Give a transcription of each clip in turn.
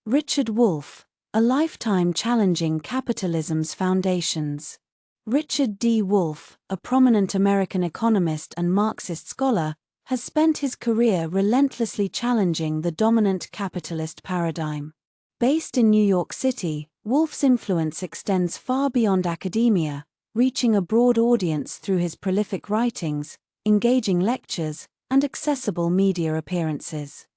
Richard Wolff, a lifetime challenging capitalism's foundations. Richard D. Wolff, a prominent American economist and Marxist scholar, has spent his career relentlessly challenging the dominant capitalist paradigm. Based in New York City, Wolff's influence extends far beyond academia, reaching a broad audience through his prolific writings, engaging lectures, and accessible media appearances.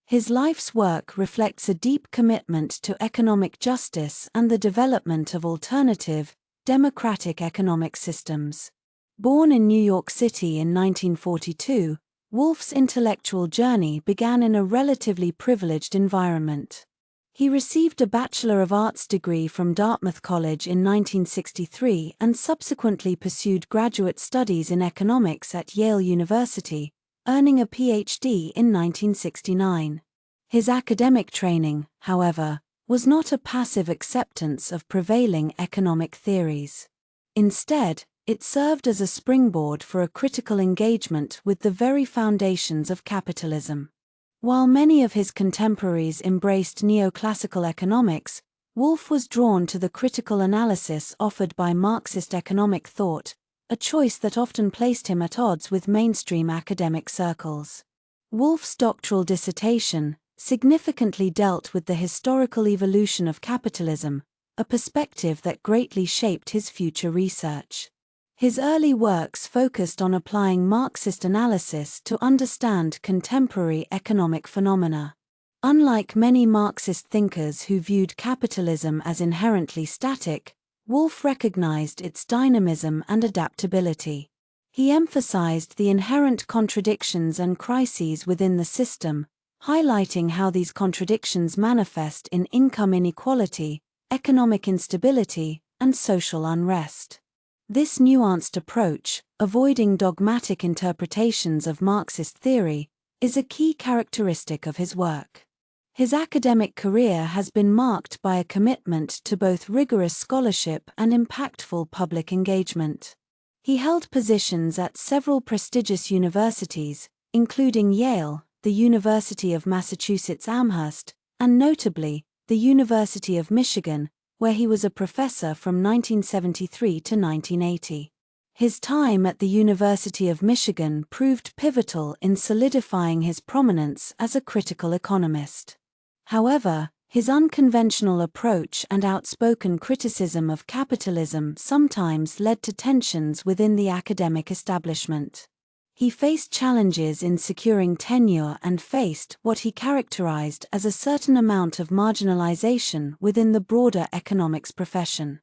His life's work reflects a deep commitment to economic justice and the development of alternative, democratic economic systems. Born in New York City in 1942, Wolff's intellectual journey began in a relatively privileged environment. He received a Bachelor of Arts degree from Dartmouth College in 1963 and subsequently pursued graduate studies in economics at Yale University, earning a Ph.D. in 1969. His academic training, however, was not a passive acceptance of prevailing economic theories. Instead, it served as a springboard for a critical engagement with the very foundations of capitalism. While many of his contemporaries embraced neoclassical economics, Wolff was drawn to the critical analysis offered by Marxist economic thought, a choice that often placed him at odds with mainstream academic circles. Wolff's doctoral dissertation significantly dealt with the historical evolution of capitalism, a perspective that greatly shaped his future research. His early works focused on applying Marxist analysis to understand contemporary economic phenomena. Unlike many Marxist thinkers who viewed capitalism as inherently static, Wolff recognized its dynamism and adaptability. He emphasized the inherent contradictions and crises within the system, highlighting how these contradictions manifest in income inequality, economic instability, and social unrest. This nuanced approach, avoiding dogmatic interpretations of Marxist theory, is a key characteristic of his work. His academic career has been marked by a commitment to both rigorous scholarship and impactful public engagement. He held positions at several prestigious universities, including Yale, the University of Massachusetts Amherst, and notably, the University of Michigan, where he was a professor from 1973 to 1980. His time at the University of Michigan proved pivotal in solidifying his prominence as a critical economist. However, his unconventional approach and outspoken criticism of capitalism sometimes led to tensions within the academic establishment. He faced challenges in securing tenure and faced what he characterized as a certain amount of marginalization within the broader economics profession.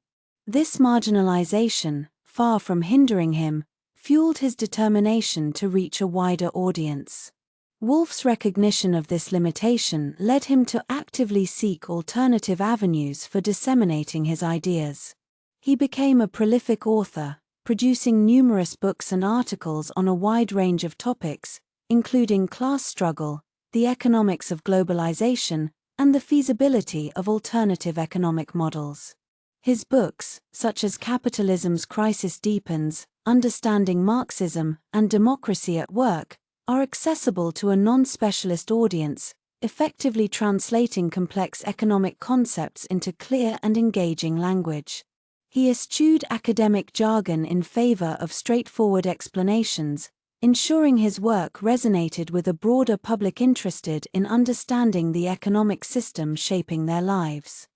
This marginalization, far from hindering him, fueled his determination to reach a wider audience. Wolff's recognition of this limitation led him to actively seek alternative avenues for disseminating his ideas. He became a prolific author, producing numerous books and articles on a wide range of topics, including class struggle, the economics of globalization, and the feasibility of alternative economic models. His books, such as Capitalism's Crisis Deepens, Understanding Marxism, and Democracy at Work, are accessible to a non-specialist audience, effectively translating complex economic concepts into clear and engaging language. He eschewed academic jargon in favor of straightforward explanations, ensuring his work resonated with a broader public interested in understanding the economic system shaping their lives.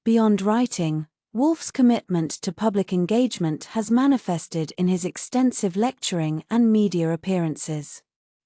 Beyond writing, Wolff's commitment to public engagement has manifested in his extensive lecturing and media appearances.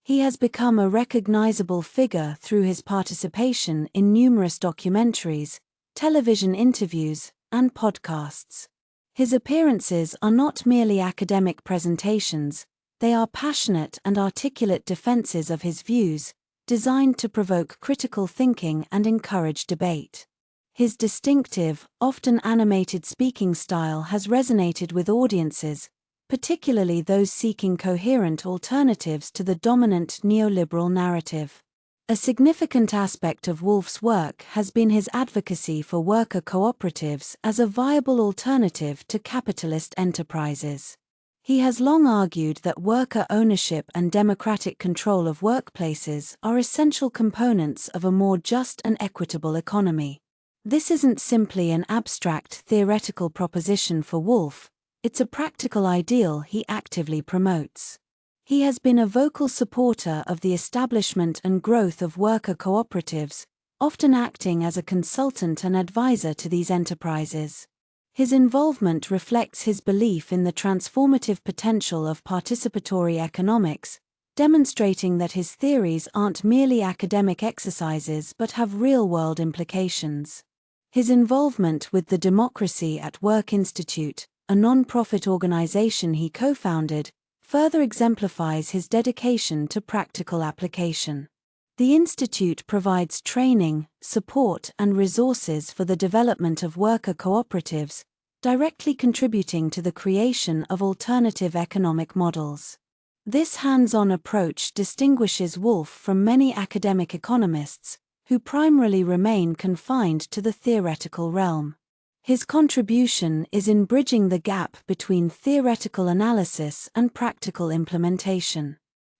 He has become a recognizable figure through his participation in numerous documentaries, television interviews, and podcasts. His appearances are not merely academic presentations, they are passionate and articulate defenses of his views, designed to provoke critical thinking and encourage debate. His distinctive, often animated speaking style has resonated with audiences, particularly those seeking coherent alternatives to the dominant neoliberal narrative. A significant aspect of Wolff's work has been his advocacy for worker cooperatives as a viable alternative to capitalist enterprises. He has long argued that worker ownership and democratic control of workplaces are essential components of a more just and equitable economy. This isn't simply an abstract theoretical proposition for Wolff, it's a practical ideal he actively promotes. He has been a vocal supporter of the establishment and growth of worker cooperatives, often acting as a consultant and advisor to these enterprises. His involvement reflects his belief in the transformative potential of participatory economics, demonstrating that his theories aren't merely academic exercises but have real-world implications. His involvement with the Democracy at Work Institute, a non-profit organization he co-founded, further exemplifies his dedication to practical application. The institute provides training, support, and resources for the development of worker cooperatives, directly contributing to the creation of alternative economic models. This hands-on approach distinguishes Wolff from many academic economists, who primarily remain confined to the theoretical realm. His contribution is in bridging the gap between theoretical analysis and practical implementation.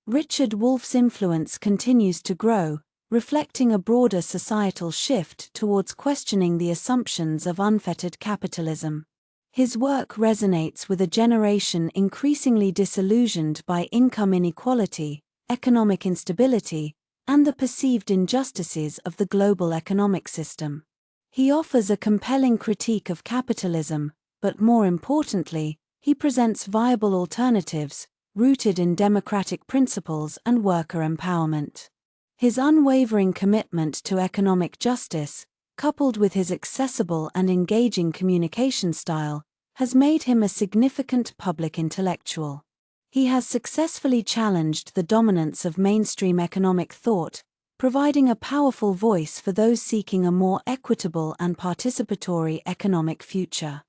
Richard Wolff's influence continues to grow, reflecting a broader societal shift towards questioning the assumptions of unfettered capitalism. His work resonates with a generation increasingly disillusioned by income inequality, economic instability, and the perceived injustices of the global economic system. He offers a compelling critique of capitalism, but more importantly, he presents viable alternatives, rooted in democratic principles and worker empowerment. His unwavering commitment to economic justice, coupled with his accessible and engaging communication style, has made him a significant public intellectual. He has successfully challenged the dominance of mainstream economic thought, providing a powerful voice for those seeking a more equitable and participatory economic future.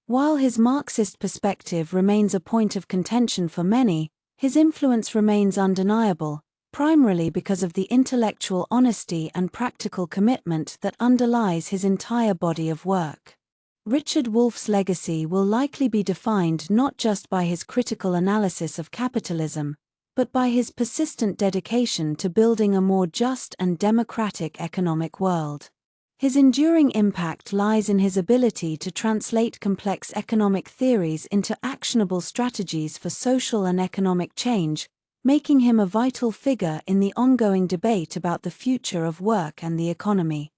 While his Marxist perspective remains a point of contention for many, his influence remains undeniable, primarily because of the intellectual honesty and practical commitment that underlies his entire body of work. Richard Wolff's legacy will likely be defined not just by his critical analysis of capitalism, but by his persistent dedication to building a more just and democratic economic world. His enduring impact lies in his ability to translate complex economic theories into actionable strategies for social and economic change, making him a vital figure in the ongoing debate about the future of work and the economy.